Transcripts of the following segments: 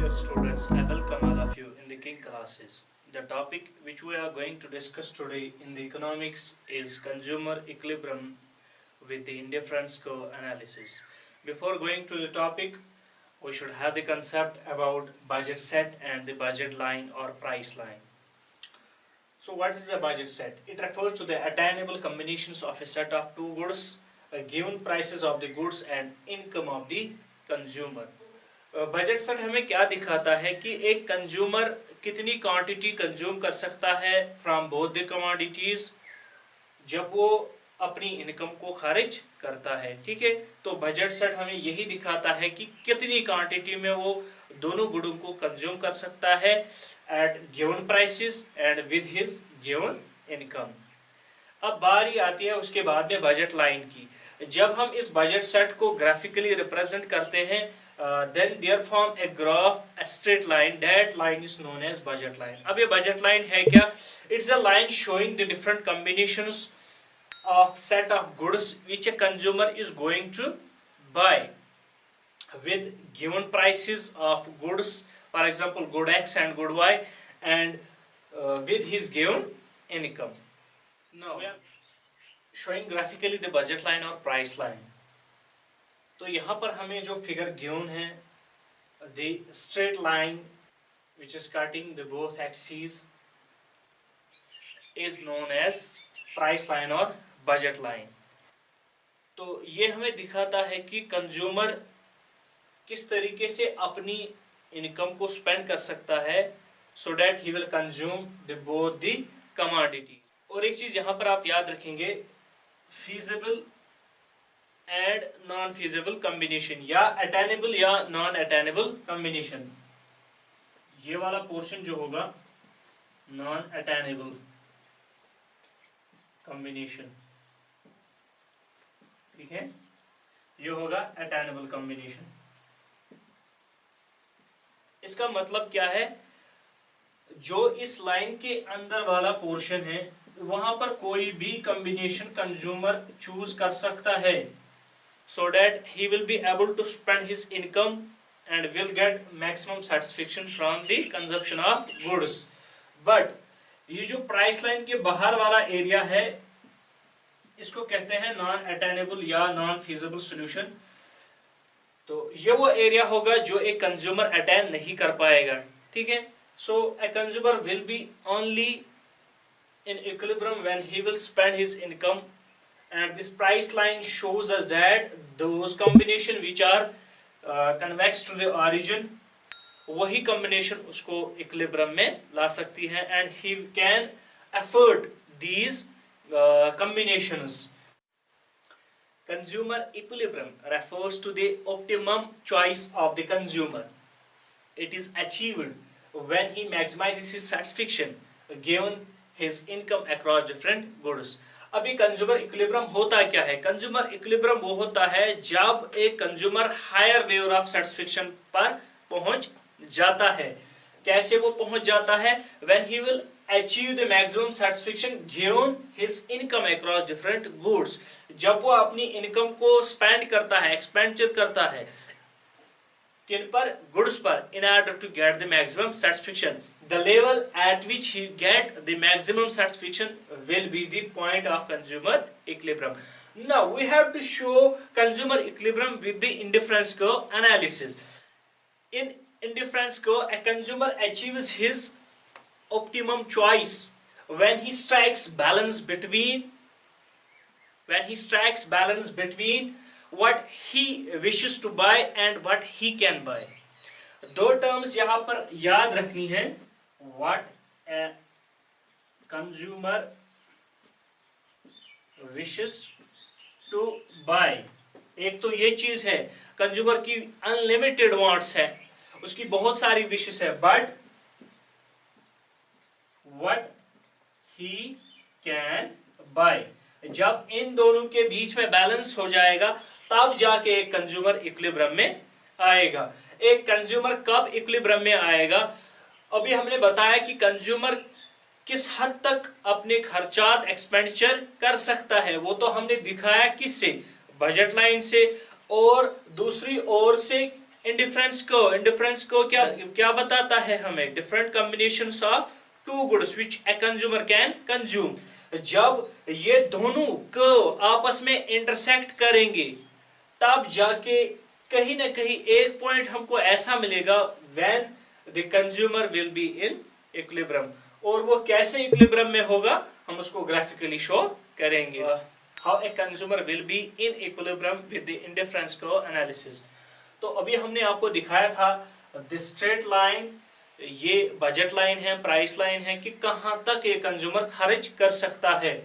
dear students, I welcome all of you in the King classes. The topic which we are going to discuss today in the economics is consumer equilibrium with the indifference curve analysis. Before going to the topic, we should have the concept about budget set and the budget line or price line. So what is a budget set? It refers to the attainable combinations of a set of two goods, given prices of the goods and income of the consumer. Budget set हमें क्या दिखाता है कि एक consumer कितनी quantity consume कर सकता है फ्रॉम बोथ द कमोडिटीज जब वो अपनी इनकम को खारिज करता है। ठीक है, तो बजट सेट हमें यही दिखाता है कि कितनी क्वांटिटी में वो दोनों गुडों को कंज्यूम कर सकता है at given prices and with his given income. अब बारी आती है उसके बाद में बजट लाइन की। जब हम इस बजट सेट को ग्राफिकली रिप्रेजेंट करते हैं then there form a graph, a straight line. That line is known as budget line. अब ये budget line है क्या? It's a line showing the different combinations of set of goods which a consumer is going to buy with given prices of goods. For example, good X and good Y, and with his given income. Now we are showing graphically the budget line or price line. तो यहाँ पर हमें जो figure given है, the straight line which is cutting the both axis is known as price line और budget line. तो ये हमें दिखाता है कि कंज्यूमर किस तरीके से अपनी इनकम को स्पेंड कर सकता है so that he will consume the both the commodity. और एक चीज यहाँ पर आप याद रखेंगे, feasible and non feasible combination या अटेनेबल या नॉन अटेनेबल कॉम्बिनेशन। ये वाला पोर्शन जो होगा नॉन अटेनेबल कॉम्बिनेशन, ठीक है, ये होगा अटेनेबल कॉम्बिनेशन। इसका मतलब क्या है, जो इस लाइन के अंदर वाला पोर्शन है वहां पर कोई भी कॉम्बिनेशन कंज्यूमर चूज कर सकता है so that he will be able to spend his income and will get maximum satisfaction from the consumption of goods. But ये जो प्राइस लाइन के बाहर वाला एरिया है इसको कहते हैं नॉन अटेनेबल या नॉन फीजिबल सॉल्यूशन। तो ये वो एरिया होगा जो एक कंज्यूमर अटेन नहीं कर पाएगा। ठीक है, सो a consumer will be only in equilibrium when he will spend his income, and this price line shows us that those combination which are convex to the origin, वही combination उसको equilibrium में ला सकती है and he can afford these combinations. Consumer equilibrium refers to the optimum choice of the consumer. It is achieved when he maximizes his satisfaction given his income across different goods. अभी consumer equilibrium होता क्या है? Consumer equilibrium वो होता है जब एक consumer higher level of satisfaction पर पहुंच जाता है। कैसे वो पहुंच जाता है? When he will achieve the maximum satisfaction given his income across different goods. जब वो अपनी इनकम को स्पेंड करता है, एक्सपेंडिचर करता है किन पर? गुड्स पर, in order to get the maximum satisfaction. The level at which he get the maximum satisfaction will be the point of consumer equilibrium. Now we have to show consumer equilibrium with the indifference curve analysis. In indifference curve, a consumer achieves his optimum choice when he strikes balance between what he wishes to buy and what he can buy. दो terms यहाँ पर याद रखनी है, what a consumer wishes to buy। एक तो ये चीज है, कंज्यूमर की अनलिमिटेड वांट्स है, उसकी बहुत सारी विशेस है, but what he can buy। जब इन दोनों के बीच में बैलेंस हो जाएगा तब जाके एक कंज्यूमर इक्विलिब्रियम में आएगा। एक कंज्यूमर कब इक्विलिब्रियम में आएगा? अभी हमने बताया कि कंज्यूमर किस हद तक अपने खर्चात एक्सपेंडिचर कर सकता है, वो तो हमने दिखाया किससे? बजट लाइन से, और दूसरी ओर से इंडिफरेंस को क्या क्या बताता है हमें? Different combinations of two goods which a consumer can consume. जब ये दोनों को आपस में इंटरसेक्ट करेंगे तब जाके कहीं ना कहीं एक पॉइंट हमको ऐसा मिलेगा when the consumer will be in equilibrium. और वो कैसे इक्विलिब्रियम में होगा हम उसको ग्राफिकली शो करेंगे। How a consumer will be in equilibrium with the indifference curve analysis. तो अभी हमने आपको दिखाया था द स्ट्रेट लाइन, ये बजट लाइन है, प्राइस लाइन है कि कहां तक ये कंज्यूमर खर्च कर सकता है।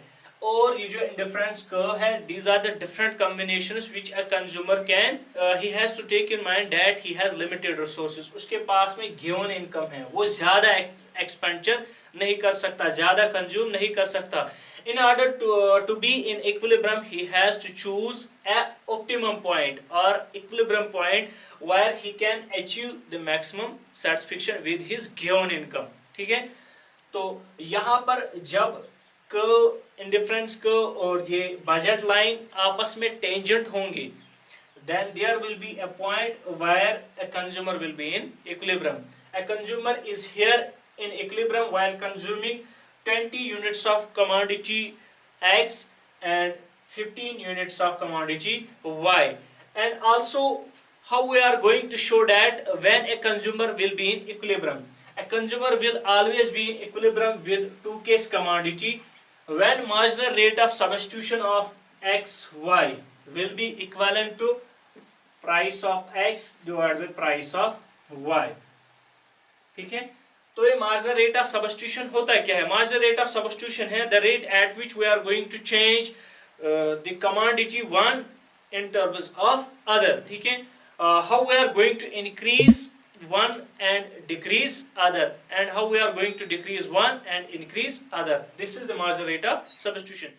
और ये जो इंडिफरेंस कर्व है, these are the different combinations which a consumer can he has to take in mind that he has limited resources। उसके पास में given income है, वो ज्यादा एक्सपेंडिचर नहीं कर सकता, ज्यादा कंज्यूम नहीं कर सकता। In order to be in equilibrium, he has to choose a optimum point or equilibrium point where he can achieve the maximum satisfaction with his given income। ठीक है, तो यहाँ पर जब इंडिफरेंस को और ये बजट लाइन आपस में टेंजेंट होंगी, then there will be a point where a consumer will be in equilibrium। A consumer is here in equilibrium while consuming 20 units of commodity X and 15 units of commodity Y। And also how we are going to show that when a consumer will be in equilibrium? A consumer will always be in equilibrium with two case commodity when marginal rate of substitution of X, Y will be equivalent to price of X divided by price of Y। ठीक है, तो ये marginal rate of substitution होता क्या है? marginal rate of substitution है the rate at which we are going to change the commodity one in terms of other। ठीक है, how we are going to increase one and decrease other, and how we are going to decrease one and increase other, this is the marginal rate of substitution।